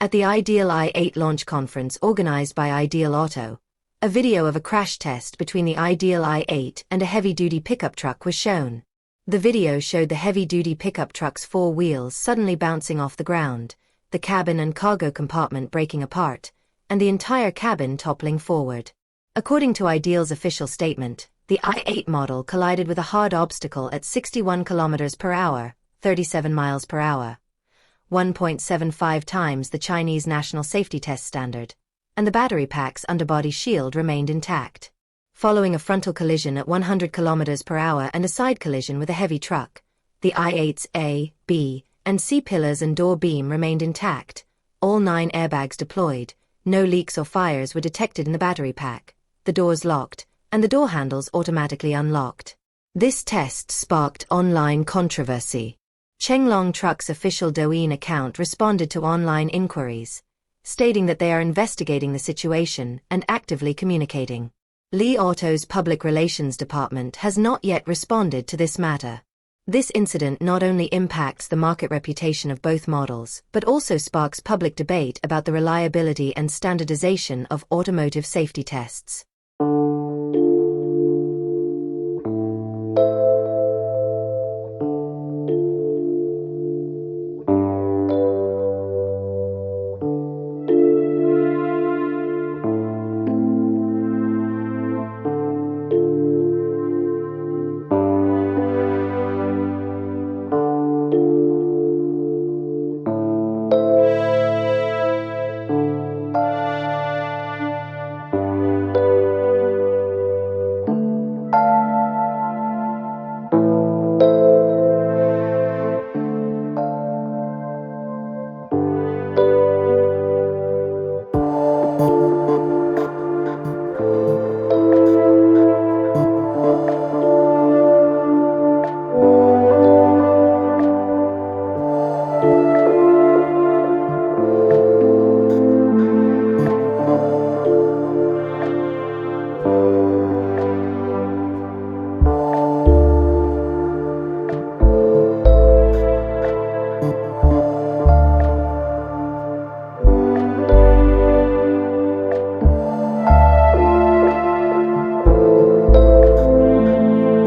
At the Ideal i8 launch conference organized by Ideal Auto, a video of a crash test between the Ideal i8 and a heavy-duty pickup truck was shown. The video showed the heavy-duty pickup truck's four wheels suddenly bouncing off the ground, the cabin and cargo compartment breaking apart, and the entire cabin toppling forward. According to Ideal's official statement, the i8 model collided with a hard obstacle at 61 km per hour, 37 miles per hour, 1.75 times the Chinese national safety test standard, and the battery pack's underbody shield remained intact. Following a frontal collision at 100 km per hour and a side collision with a heavy truck, the i8's A, B, and C pillars and door beam remained intact, all 9 airbags deployed, no leaks or fires were detected in the battery pack, the doors locked, and the door handles automatically unlocked. This test sparked online controversy. Chenglong Truck's official Douyin account responded to online inquiries, stating that they are investigating the situation and actively communicating. Li Auto's public relations department has not yet responded to this matter. This incident not only impacts the market reputation of both models, but also sparks public debate about the reliability and standardization of automotive safety tests.